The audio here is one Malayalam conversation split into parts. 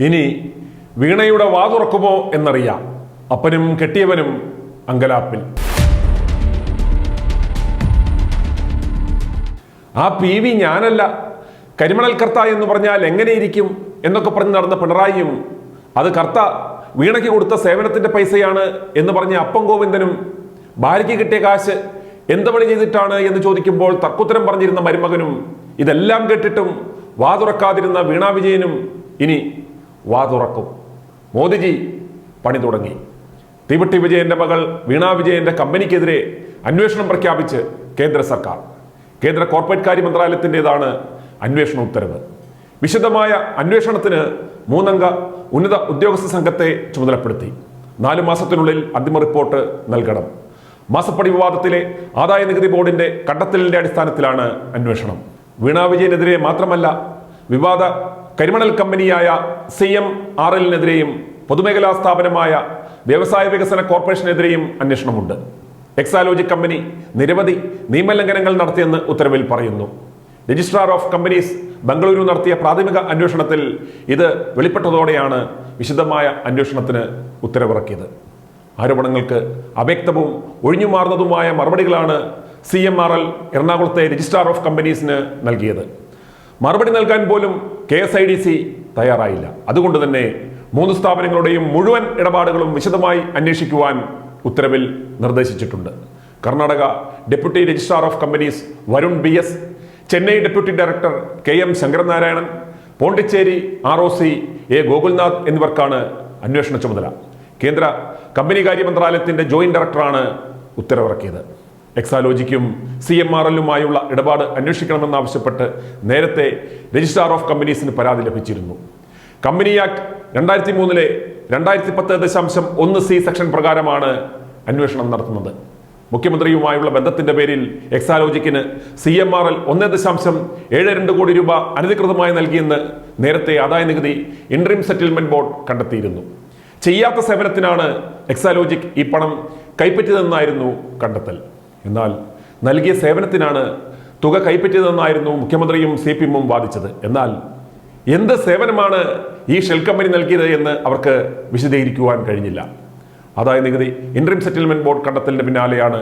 ഇനി വീണയുടെ വാതുറക്കുമോ എന്നറിയാം. അപ്പനും കെട്ടിയവനും അങ്കലാപ്പിൽ. ആ PV ഞാനല്ല, കരിമണൽ കർത്ത എന്ന് പറഞ്ഞാൽ എങ്ങനെയിരിക്കും എന്നൊക്കെ പറഞ്ഞ് നടന്ന പിണറായിയും അത് കർത്ത വീണയ്ക്ക് കൊടുത്ത സേവനത്തിന്റെ പൈസയാണ് എന്ന് പറഞ്ഞ അപ്പം ഗോവിന്ദനും ഭാര്യയ്ക്ക് കിട്ടിയ കാശ് എന്ത് പണി ചെയ്തിട്ടാണ് എന്ന് ചോദിക്കുമ്പോൾ തർക്കുത്തരം പറഞ്ഞിരുന്ന മരുമകനും ഇതെല്ലാം കേട്ടിട്ടും വാതുറക്കാതിരുന്ന വീണ വിജയനും ഇനി വാതുറക്കും. മോദിജി പണി തുടങ്ങി. തീവട്ടി വിജയന്റെ മകൾ വീണ വിജയന്റെ കമ്പനിക്കെതിരെ അന്വേഷണം പ്രഖ്യാപിച്ച് കേന്ദ്ര സർക്കാർ. കേന്ദ്ര കോർപ്പറേറ്റ് കാര്യ മന്ത്രാലയത്തിൻ്റെതാണ് അന്വേഷണ ഉത്തരവ്. വിശദമായ അന്വേഷണത്തിന് 3 അംഗ ഉന്നത ഉദ്യോഗസ്ഥ സംഘത്തെ ചുമതലപ്പെടുത്തി. 4 മാസത്തിനുള്ളിൽ അന്തിമ റിപ്പോർട്ട് നൽകണം. മാസപ്പടി വിവാദത്തിലെ ആദായ നികുതി ബോർഡിന്റെ കണ്ടെത്തലിന്റെ അടിസ്ഥാനത്തിലാണ് അന്വേഷണം. വീണ വിജയനെതിരെ മാത്രമല്ല, വിവാദ കരിമണൽ കമ്പനിയായ CMRL-നെതിരെയും പൊതുമേഖലാ സ്ഥാപനമായ വ്യവസായ വികസന കോർപ്പറേഷനെതിരെയും അന്വേഷണമുണ്ട്. എക്സാലോജിക് കമ്പനി നിരവധി നിയമലംഘനങ്ങൾ നടത്തിയെന്ന് ഉത്തരവിൽ പറയുന്നു. രജിസ്ട്രാർ ഓഫ് കമ്പനീസ് ബംഗളൂരു നടത്തിയ പ്രാഥമിക അന്വേഷണത്തിൽ ഇത് വെളിപ്പെട്ടതോടെയാണ് വിശദമായ അന്വേഷണത്തിന് ഉത്തരവിറക്കിയത്. ആരോപണങ്ങൾക്ക് അവ്യക്തവും ഒഴിഞ്ഞുമാറുന്നതുമായ മറുപടികളാണ് CMRL എറണാകുളത്തെ രജിസ്ട്രാർ ഓഫ് കമ്പനീസിന് നൽകിയത്. മറുപടി നൽകാൻ പോലും KSIDC തയ്യാറായില്ല. അതുകൊണ്ട് തന്നെ 3 സ്ഥാപനങ്ങളുടെയും മുഴുവൻ ഇടപാടുകളും വിശദമായി അന്വേഷിക്കുവാൻ ഉത്തരവിൽ നിർദ്ദേശിച്ചിട്ടുണ്ട്. Karnataka deputy registrar of companies Varun BS, Chennai deputy director KM Sankaranarayanan, Pondicherry ROC A Gokulnath എന്നിവർക്കാണ് അന്വേഷണ ചുമതല. കേന്ദ്ര കമ്പനികാര്യ മന്ത്രാലയത്തിന്റെ ജോയിന്റ് ഡയറക്ടറാണ് ഉത്തരവിറക്കിയത്. എക്സാലോജിക്കും CMRL-ലുമായുള്ള ഇടപാട് അന്വേഷിക്കണമെന്നാവശ്യപ്പെട്ട് നേരത്തെ രജിസ്ട്രാർ ഓഫ് കമ്പനീസിന് പരാതി ലഭിച്ചിരുന്നു. കമ്പനി ആക്ട് 2003-ലെ 2010.1C സെക്ഷൻ പ്രകാരമാണ് അന്വേഷണം നടത്തുന്നത്. മുഖ്യമന്ത്രിയുമായുള്ള ബന്ധത്തിന്റെ പേരിൽ എക്സാലോജിക്കിന് CMRL 1.72 കോടി രൂപ അനധികൃതമായി നൽകിയെന്ന് നേരത്തെ ആദായ നികുതി ഇന്ററിം സെറ്റിൽമെന്റ് ബോർഡ് കണ്ടെത്തിയിരുന്നു. ചെയ്യാത്ത സേവനത്തിനാണ് എക്സാലോജിക് ഈ പണം കൈപ്പറ്റിയതെന്നായിരുന്നു കണ്ടെത്തൽ. എന്നാൽ നൽകിയ സേവനത്തിനാണ് തുക കൈപ്പറ്റിയതെന്നായിരുന്നു മുഖ്യമന്ത്രിയും CPM-ഉം വാദിച്ചത്. എന്നാൽ എന്ത് സേവനമാണ് ഈ ഷെൽ കമ്പനി നൽകിയത് എന്ന് അവർക്ക് വിശദീകരിക്കുവാൻ കഴിഞ്ഞില്ല. ആദായ നികുതി ഇന്ററിം സെറ്റിൽമെന്റ് ബോർഡ് കണ്ടെത്തലിന് പിന്നാലെയാണ്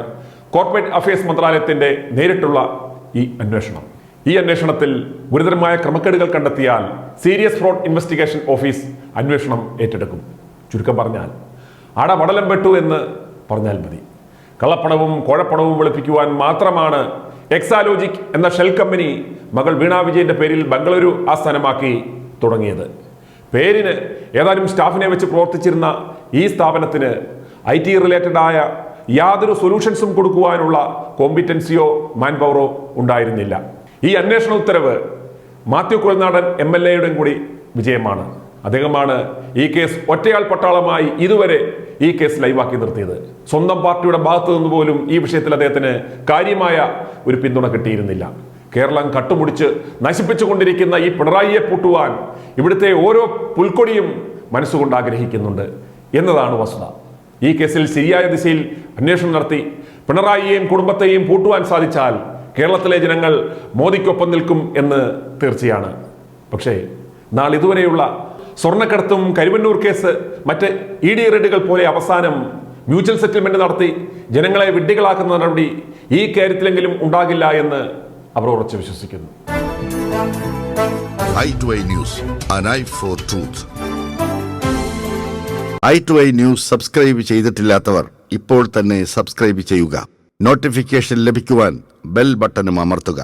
കോർപ്പറേറ്റ് അഫയേഴ്സ് മന്ത്രാലയത്തിന്റെ നേരിട്ടുള്ള ഈ അന്വേഷണം. ഈ അന്വേഷണത്തിൽ ഗുരുതരമായ ക്രമക്കേടുകൾ കണ്ടെത്തിയാൽ സീരിയസ് ഫ്രോഡ് ഇൻവെസ്റ്റിഗേഷൻ ഓഫീസ് അന്വേഷണം ഏറ്റെടുക്കും. ചുരുക്കം പറഞ്ഞാൽ അടപടലം പെട്ടു എന്ന് പറഞ്ഞാൽ മതി. കള്ളപ്പണവും കോഴപ്പണവും വെളുപ്പിക്കുവാൻ മാത്രമാണ് എക്സാലോജിക് എന്ന ഷെൽ കമ്പനി മകൾ വീണ വിജയന്റെ പേരിൽ ബംഗളൂരു ആസ്ഥാനമാക്കി തുടങ്ങിയത്. പേരിന് ഏതാനും സ്റ്റാഫിനെ വെച്ച് പ്രവർത്തിച്ചിരുന്ന ഈ സ്ഥാപനത്തിന് IT റിലേറ്റഡ് ആയ യാതൊരു സൊല്യൂഷൻസും കൊടുക്കുവാനുള്ള കോമ്പിറ്റൻസിയോ മാൻ പവറോ ഉണ്ടായിരുന്നില്ല. ഈ അന്വേഷണ ഉത്തരവ് മാത്യു കുഴൽനാടൻ MLA-യുടെയും കൂടി വിജയമാണ്. അദ്ദേഹമാണ് ഈ കേസ് ഒറ്റയാൾ പട്ടാളമായി ഇതുവരെ ഈ കേസ് ലൈവാക്കി നിർത്തിയത്. സ്വന്തം പാർട്ടിയുടെ ഭാഗത്തു നിന്ന് പോലും ഈ വിഷയത്തിൽ അദ്ദേഹത്തിന് കാര്യമായ ഒരു പിന്തുണ കിട്ടിയിരുന്നില്ല. കേരളം കട്ടുമുടിച്ച് നശിപ്പിച്ചുകൊണ്ടിരിക്കുന്ന ഈ പിണറായിയെ പൂട്ടുവാൻ ഇവിടുത്തെ ഓരോ പുൽക്കൊടിയും മനസ്സുകൊണ്ട് ആഗ്രഹിക്കുന്നുണ്ട് എന്നതാണ് വസ്തുത. ഈ കേസിൽ ശരിയായ ദിശയിൽ അന്വേഷണം നടത്തി പിണറായിയെയും കുടുംബത്തെയും പൂട്ടുവാൻ സാധിച്ചാൽ കേരളത്തിലെ ജനങ്ങൾ മോദിക്കൊപ്പം നിൽക്കും എന്ന് തീർച്ചയാണ്. പക്ഷേ നാളിതുവരെയുള്ള സ്വർണ്ണക്കടത്തും കരുവന്നൂർ കേസ് മറ്റ് ED റെയ്ഡുകൾ പോലെ അവസാനം മ്യൂച്വൽ സെറ്റിൽമെന്റ് നടത്തി ജനങ്ങളെ വിഡ്ഢികളാക്കുന്ന നടപടി ഈ കാര്യത്തിലെങ്കിലും ഉണ്ടാകില്ല എന്ന് അവർ ഉറച്ചു വിശ്വസിക്കുന്നു. i2i News, an eye for truth. i2i News subscribe ചെയ്തിട്ടില്ലാത്തവർ ഇപ്പോൾ തന്നെ സബ്സ്ക്രൈബ് ചെയ്യുക. നോട്ടിഫിക്കേഷൻ ലഭിക്കുവാൻ ബെൽ ബട്ടണും അമർത്തുക.